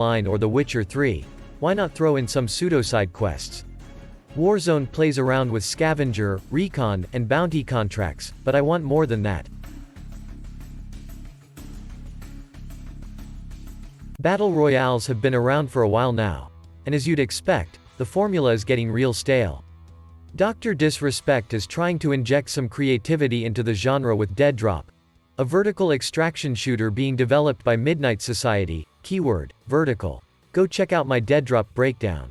Online or The Witcher 3. Why not throw in some pseudo-side quests? Warzone plays around with scavenger, recon, and bounty contracts, but I want more than that. Battle royales have been around for a while now. And as you'd expect, the formula is getting real stale. Dr. Disrespect is trying to inject some creativity into the genre with Dead Drop, a vertical extraction shooter being developed by Midnight Society, keyword, vertical. Go check out my Dead Drop breakdown.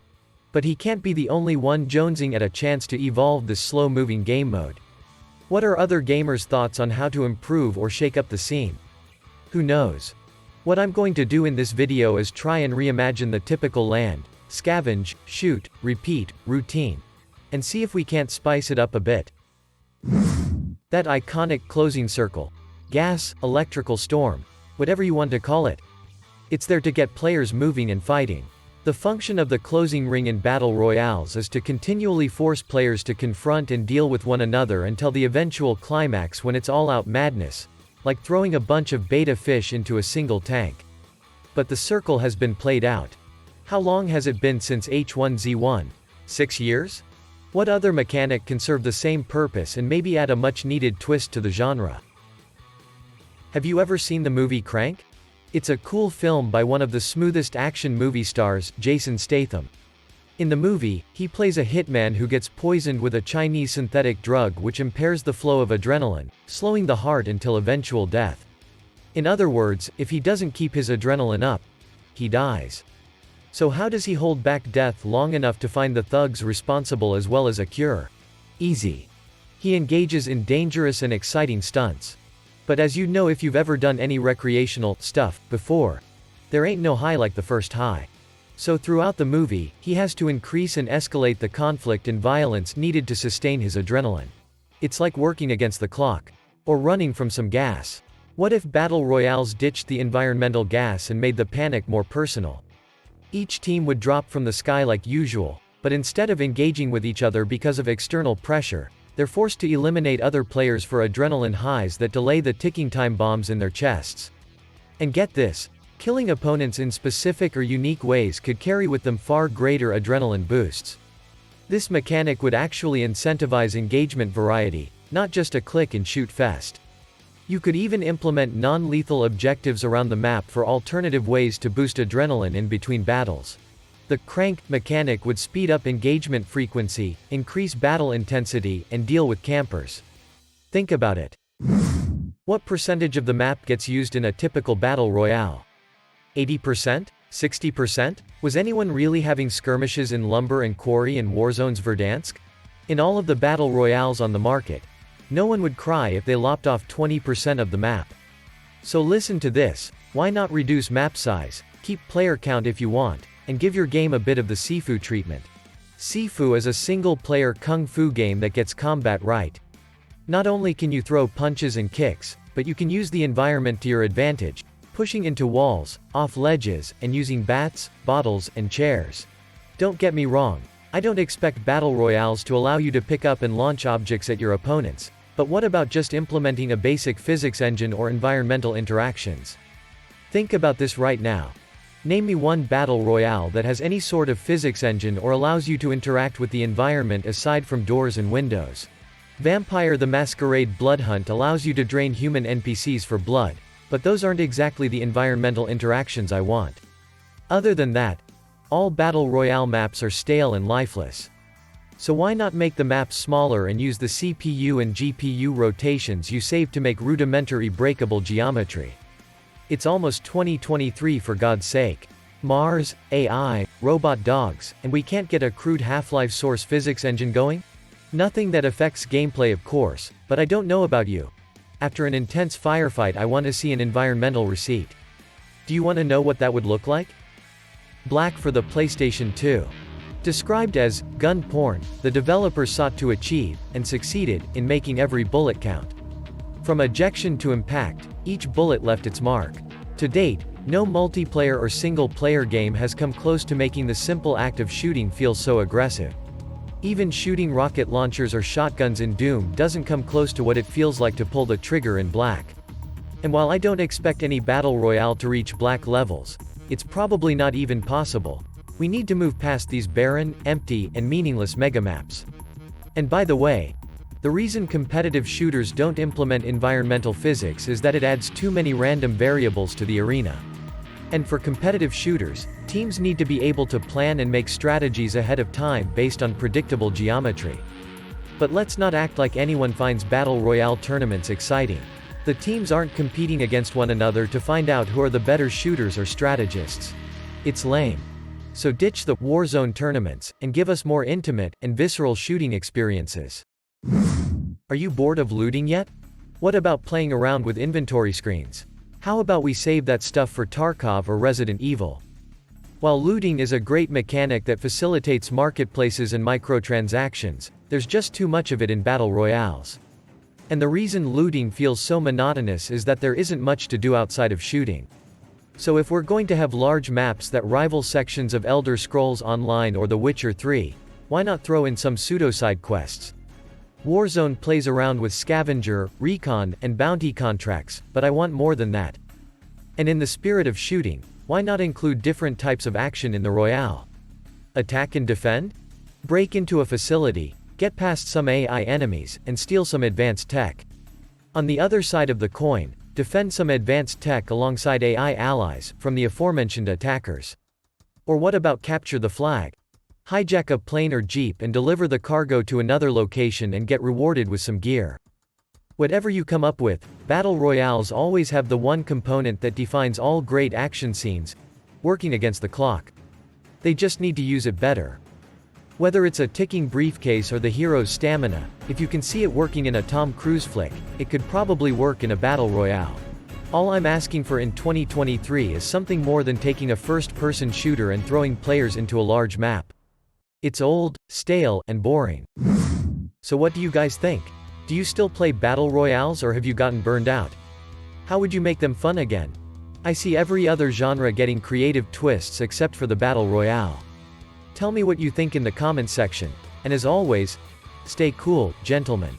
But he can't be the only one jonesing at a chance to evolve this slow-moving game mode. What are other gamers' thoughts on how to improve or shake up the scene? Who knows? What I'm going to do in this video is try and reimagine the typical land, scavenge, shoot, repeat, routine. And see if we can't spice it up a bit. That iconic closing circle. Gas, electrical storm. Whatever you want to call it. It's there to get players moving and fighting. The function of the closing ring in battle royales is to continually force players to confront and deal with one another until the eventual climax when it's all-out madness, like throwing a bunch of beta fish into a single tank. But the circle has been played out. How long has it been since H1Z1? 6 years? What other mechanic can serve the same purpose and maybe add a much-needed twist to the genre? Have you ever seen the movie Crank? It's a cool film by one of the smoothest action movie stars, Jason Statham. In the movie, he plays a hitman who gets poisoned with a Chinese synthetic drug which impairs the flow of adrenaline, slowing the heart until eventual death. In other words, if he doesn't keep his adrenaline up, he dies. So how does he hold back death long enough to find the thugs responsible as well as a cure? Easy. He engages in dangerous and exciting stunts. But as you know if you've ever done any recreational stuff before, there ain't no high like the first high. So throughout the movie, he has to increase and escalate the conflict and violence needed to sustain his adrenaline. It's like working against the clock. Or running from some gas. What if battle royales ditched the environmental gas and made the panic more personal? Each team would drop from the sky like usual, but instead of engaging with each other because of external pressure, they're forced to eliminate other players for adrenaline highs that delay the ticking time bombs in their chests. And get this. Killing opponents in specific or unique ways could carry with them far greater adrenaline boosts. This mechanic would actually incentivize engagement variety, not just a click and shoot fest. You could even implement non-lethal objectives around the map for alternative ways to boost adrenaline in between battles. The Crank mechanic would speed up engagement frequency, increase battle intensity, and deal with campers. Think about it. What percentage of the map gets used in a typical battle royale? 80%? 60%? Was anyone really having skirmishes in Lumber and Quarry and Warzone's Verdansk? In all of the battle royales on the market, no one would cry if they lopped off 20% of the map. So listen to this, why not reduce map size, keep player count if you want, and give your game a bit of the Sifu treatment. Sifu is a single-player kung fu game that gets combat right. Not only can you throw punches and kicks, but you can use the environment to your advantage, pushing into walls, off ledges, and using bats, bottles, and chairs. Don't get me wrong, I don't expect battle royales to allow you to pick up and launch objects at your opponents, but what about just implementing a basic physics engine or environmental interactions? Think about this right now. Name me one battle royale that has any sort of physics engine or allows you to interact with the environment aside from doors and windows. Vampire the Masquerade Blood Hunt allows you to drain human NPCs for blood, but those aren't exactly the environmental interactions I want. Other than that, all battle royale maps are stale and lifeless. So why not make the maps smaller and use the CPU and GPU rotations you saved to make rudimentary breakable geometry? It's almost 2023 for God's sake. Mars, AI, robot dogs, and we can't get a crude Half-Life source physics engine going? Nothing that affects gameplay of course, but I don't know about you. After an intense firefight I want to see an environmental receipt. Do you want to know what that would look like? Black for the PlayStation 2. Described as gun porn, the developers sought to achieve, and succeeded, in making every bullet count. From ejection to impact, each bullet left its mark. To date, no multiplayer or single-player game has come close to making the simple act of shooting feel so aggressive. Even shooting rocket launchers or shotguns in Doom doesn't come close to what it feels like to pull the trigger in Black. And while I don't expect any battle royale to reach Black levels, It's probably not even possible. We need to move past these barren, empty, and meaningless megamaps. And by the way, the reason competitive shooters don't implement environmental physics is that it adds too many random variables to the arena. And for competitive shooters, teams need to be able to plan and make strategies ahead of time based on predictable geometry. But let's not act like anyone finds Battle Royale tournaments exciting. The teams aren't competing against one another to find out who are the better shooters or strategists. It's lame. So ditch the Warzone tournaments, and give us more intimate and visceral shooting experiences. Are you bored of looting yet? What about playing around with inventory screens? How about we save that stuff for Tarkov or Resident Evil? While looting is a great mechanic that facilitates marketplaces and microtransactions, there's just too much of it in battle royales. And the reason looting feels so monotonous is that there isn't much to do outside of shooting. So if we're going to have large maps that rival sections of Elder Scrolls Online or The Witcher 3, why not throw in some pseudo-side quests? Warzone plays around with scavenger, recon, and bounty contracts, but I want more than that. And in the spirit of shooting, why not include different types of action in the Royale? Attack and defend? Break into a facility, get past some AI enemies, and steal some advanced tech. On the other side of the coin, defend some advanced tech alongside AI allies, from the aforementioned attackers. Or what about capture the flag? Hijack a plane or jeep and deliver the cargo to another location and get rewarded with some gear. Whatever you come up with, battle royales always have the one component that defines all great action scenes: working against the clock. They just need to use it better. Whether it's a ticking briefcase or the hero's stamina, if you can see it working in a Tom Cruise flick, it could probably work in a battle royale. All I'm asking for in 2023 is something more than taking a first-person shooter and throwing players into a large map. It's old, stale, and boring. So what do you guys think? Do you still play battle royales, or have you gotten burned out? How would you make them fun again? I see every other genre getting creative twists except for the battle royale. Tell me what you think in the comments section, and as always, stay cool, gentlemen.